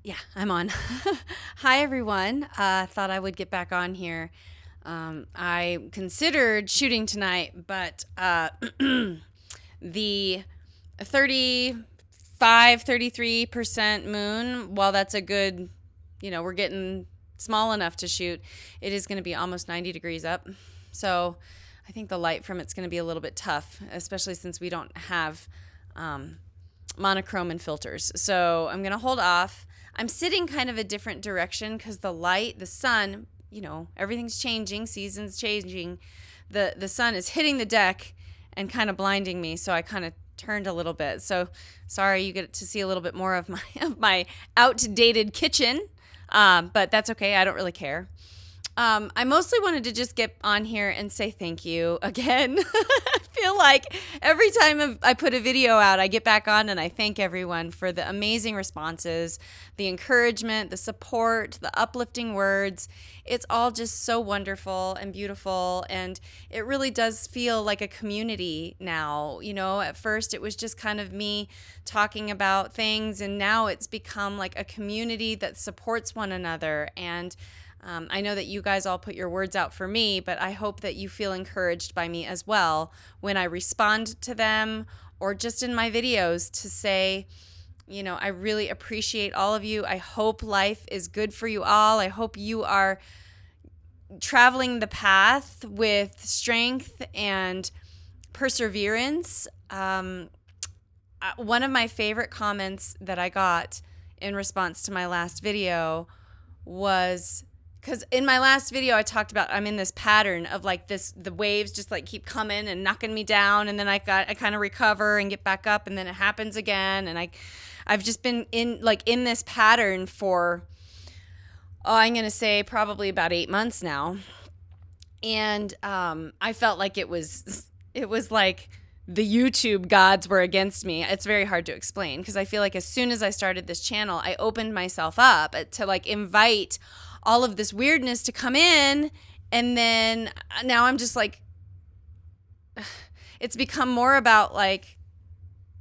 Yeah, I'm on. Hi, everyone. Thought I would get back on here. I considered shooting tonight, but the 33% moon, while that's a good, we're getting small enough to shoot, it is going to be almost 90 degrees up. So I think the light from it's going to be a little bit tough, especially since we don't have monochrome and filters. So I'm going to hold off. I'm sitting kind of a different direction because the light, the sun, everything's changing, seasons changing. The sun is hitting the deck and kind of blinding me, so I kind of turned a little bit. So sorry, you get to see a little bit more of my outdated kitchen, but that's okay. I don't really care. I mostly wanted to just get on here and say thank you again. I feel like every time I put a video out, I get back on and I thank everyone for the amazing responses, the encouragement, the support, the uplifting words. It's all just so wonderful and beautiful. And it really does feel like a community now. At first it was just kind of me talking about things, and now it's become like a community that supports one another. And I know that you guys all put your words out for me, but I hope that you feel encouraged by me as well when I respond to them or just in my videos to say, I really appreciate all of you. I hope life is good for you all. I hope you are traveling the path with strength and perseverance. One of my favorite comments that I got in response to my last video was, because in my last video, I talked about I'm in this pattern of like the waves just like keep coming and knocking me down. And then I kind of recover and get back up, and then it happens again. And I've just been in this pattern for, I'm going to say probably about 8 months now. And I felt like it was like the YouTube gods were against me. It's very hard to explain because I feel like as soon as I started this channel, I opened myself up to like invite all of this weirdness to come in, and then now I'm just like, it's become more about like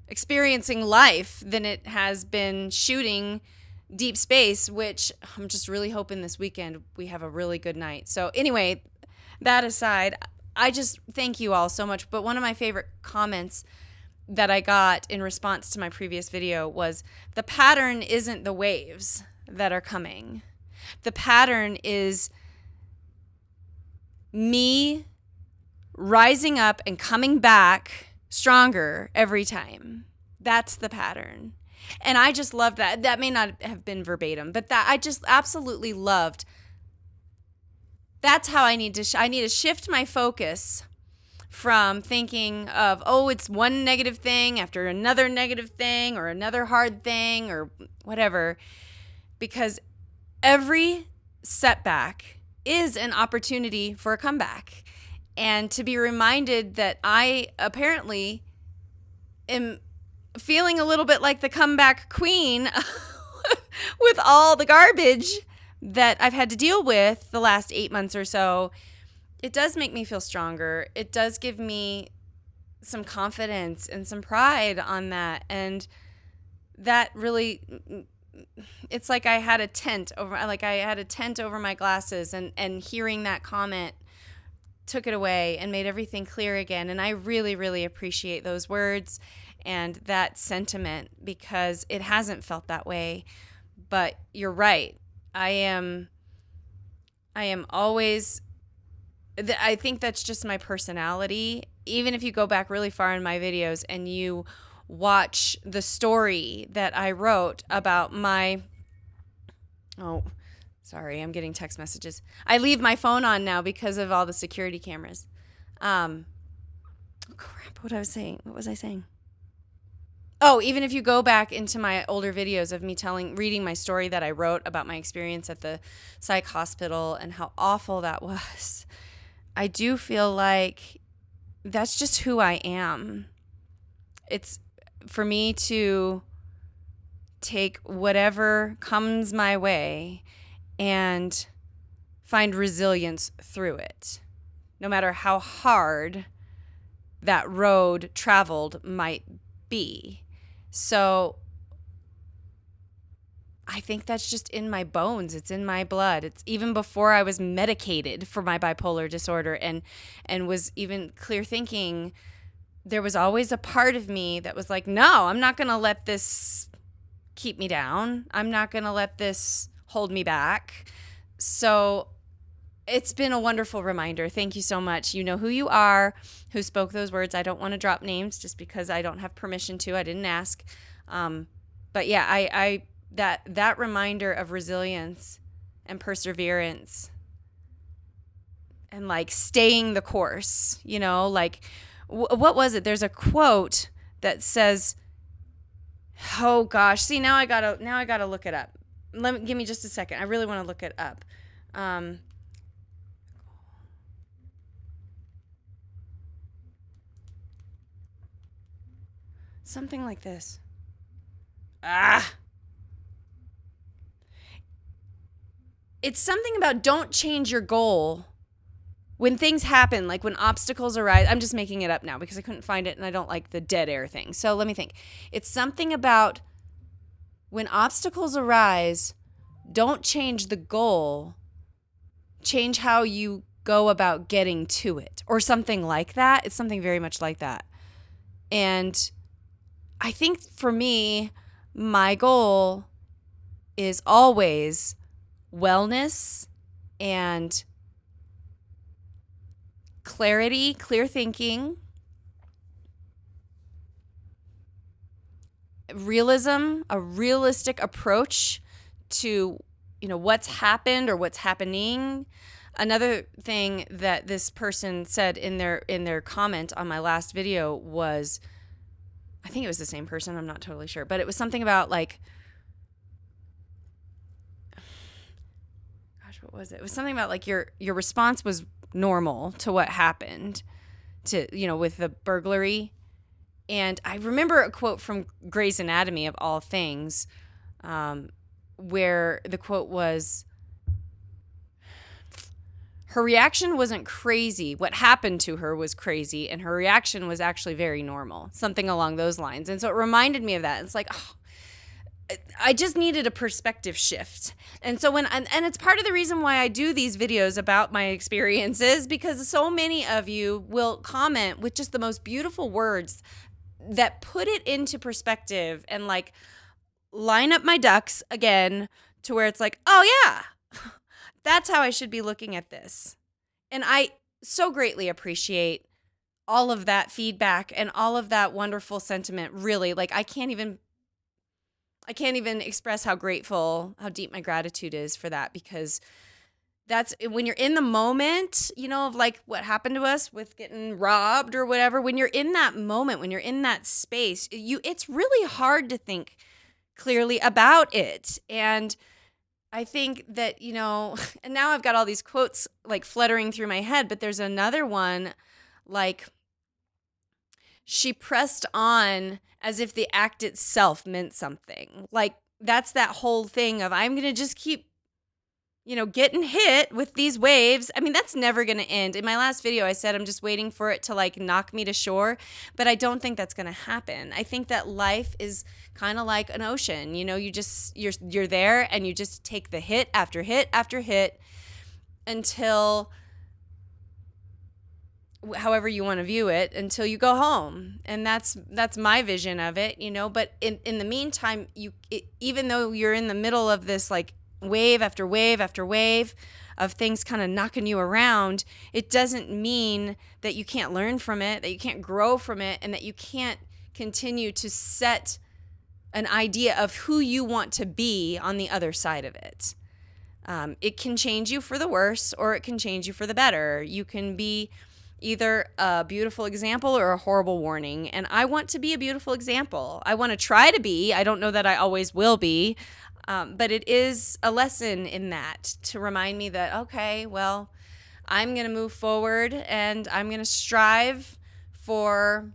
experiencing life than it has been shooting deep space, which I'm just really hoping this weekend we have a really good night. So anyway, that aside, I just thank you all so much. But one of my favorite comments that I got in response to my previous video was, the pattern isn't the waves that are coming. The pattern is me rising up and coming back stronger every time. That's the pattern. And I just loved that. That may not have been verbatim, but that I just absolutely loved. That's how I need to I need to shift my focus from thinking of, it's one negative thing after another negative thing or another hard thing or whatever, because every setback is an opportunity for a comeback. And to be reminded that I apparently am feeling a little bit like the comeback queen with all the garbage that I've had to deal with the last 8 months or so, it does make me feel stronger. It does give me some confidence and some pride on that. And that really, it's like I had a tent over my glasses, and hearing that comment took it away and made everything clear again. And I really, really appreciate those words and that sentiment, because it hasn't felt that way. But you're right. I am always, I think that's just my personality. Even if you go back really far in my videos and you watch the story that I wrote about sorry, I'm getting text messages. I leave my phone on now because of all the security cameras. Crap, what was I saying? Oh, even if you go back into my older videos of me reading my story that I wrote about my experience at the psych hospital and how awful that was, I do feel like that's just who I am. It's for me to take whatever comes my way and find resilience through it, no matter how hard that road traveled might be. So I think that's just in my bones. It's in my blood. It's even before I was medicated for my bipolar disorder and was even clear thinking. There was always a part of me that was like, no, I'm not going to let this keep me down. I'm not going to let this hold me back. So it's been a wonderful reminder. Thank you so much. You know who you are, who spoke those words. I don't want to drop names just because I don't have permission to. I didn't ask. But yeah, I that reminder of resilience and perseverance and like staying the course, you know, like what was it? There's a quote that says, oh gosh, see, now I gotta look it up. Give me just a second. I really want to look it up. Something like this. It's something about don't change your goal when things happen, like when obstacles arise. I'm just making it up now because I couldn't find it and I don't like the dead air thing. So let me think. It's something about when obstacles arise, don't change the goal, change how you go about getting to it, or something like that. It's something very much like that. And I think for me, my goal is always wellness and clarity, clear thinking, realism, a realistic approach to, you know, what's happened or what's happening. Another thing that this person said in their comment on my last video was, I think it was the same person, I'm not totally sure, but it was something about like, gosh, what was it? It was something about like your response was normal to what happened to, you know, with the burglary. And I remember a quote from Grey's Anatomy of all things, where the quote was, her reaction wasn't crazy. What happened to her was crazy, and her reaction was actually very normal, something along those lines. And so it reminded me of that. It's like, oh, I just needed a perspective shift. And so and it's part of the reason why I do these videos about my experiences, because so many of you will comment with just the most beautiful words that put it into perspective and like line up my ducks again to where it's like, oh yeah, that's how I should be looking at this. And I so greatly appreciate all of that feedback and all of that wonderful sentiment. Really, like I can't even express how deep my gratitude is for that, because that's when you're in the moment, you know, of like what happened to us with getting robbed or whatever. When you're in that moment, when you're in that space, it's really hard to think clearly about it. And I think that, you know, and now I've got all these quotes like fluttering through my head, but there's another one like, she pressed on as if the act itself meant something. Like that's that whole thing of I'm going to just keep, you know, getting hit with these waves. I mean, that's never going to end. In my last video, I said I'm just waiting for it to like knock me to shore, but I don't think that's going to happen. I think that life is kind of like an ocean. You know, you're there and you just take the hit after hit after hit until, however you want to view it, until you go home. And that's my vision of it, you know. But in the meantime, even though you're in the middle of this like wave after wave after wave of things kind of knocking you around, it doesn't mean that you can't learn from it, that you can't grow from it, and that you can't continue to set an idea of who you want to be on the other side of it. It can change you for the worse, or it can change you for the better. You can be either a beautiful example or a horrible warning. And I want to be a beautiful example. I want to try to be. I don't know that I always will be. But it is a lesson in that to remind me that, okay, well, I'm going to move forward and I'm going to strive for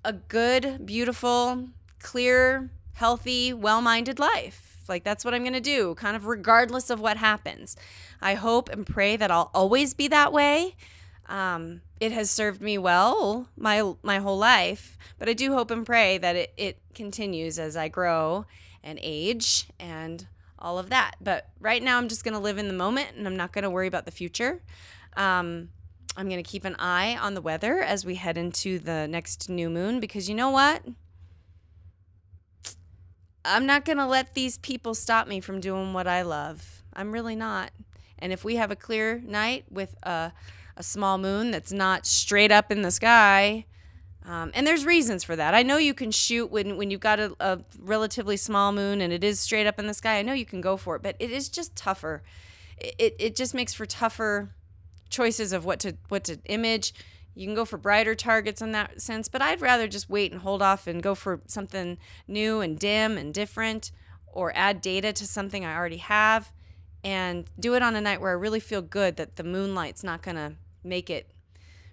a good, beautiful, clear, healthy, well-minded life. Like that's what I'm going to do, kind of regardless of what happens. I hope and pray that I'll always be that way. it has served me well my whole life, but I do hope and pray that it continues as I grow and age and all of that. But right now I'm just going to live in the moment, and I'm not going to worry about the future. I'm going to keep an eye on the weather as we head into the next new moon, because you know what? I'm not going to let these people stop me from doing what I love. I'm really not. And if we have a clear night with a small moon that's not straight up in the sky, and there's reasons for that. I know you can shoot when you've got a relatively small moon and it is straight up in the sky. I know you can go for it, but it is just tougher. It just makes for tougher choices of what to image. You can go for brighter targets in that sense, but I'd rather just wait and hold off and go for something new and dim and different, or add data to something I already have, and do it on a night where I really feel good that the moonlight's not going to make it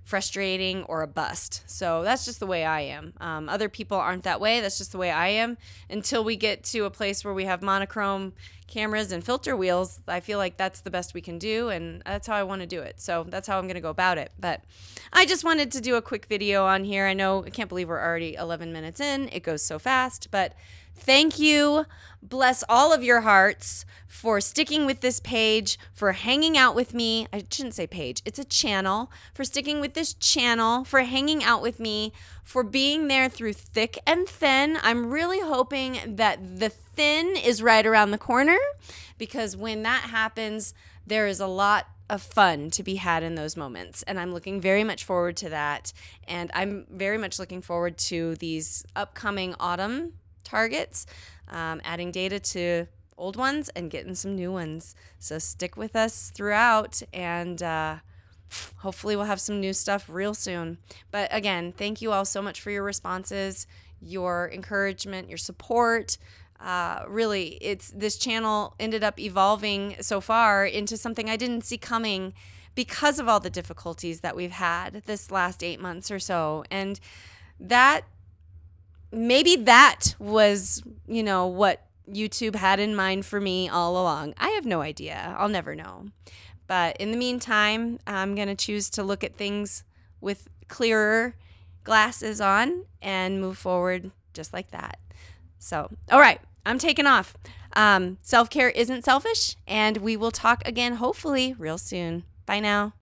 frustrating or a bust. So that's just the way I am. Other people aren't that way. That's just the way I am. Until we get to a place where we have monochrome cameras and filter wheels, I feel like that's the best we can do, and that's how I want to do it. So that's how I'm going to go about it. But I just wanted to do a quick video on here. I can't believe we're already 11 minutes in. It goes so fast, but thank you. Bless all of your hearts for sticking with this page, for hanging out with me. I shouldn't say page, it's a channel. For sticking with this channel, for hanging out with me, for being there through thick and thin. I'm really hoping that the thin is right around the corner, because when that happens, there is a lot of fun to be had in those moments. And I'm looking very much forward to that. And I'm very much looking forward to these upcoming autumn targets, adding data to old ones and getting some new ones. So stick with us throughout, and hopefully we'll have some new stuff real soon. But again, thank you all so much for your responses, your encouragement, your support. Really, this channel ended up evolving so far into something I didn't see coming, because of all the difficulties that we've had this last 8 months or so. And maybe that was, what YouTube had in mind for me all along. I have no idea. I'll never know. But in the meantime, I'm going to choose to look at things with clearer glasses on and move forward just like that. So, all right, I'm taking off. Self-care isn't selfish, and we will talk again hopefully real soon. Bye now.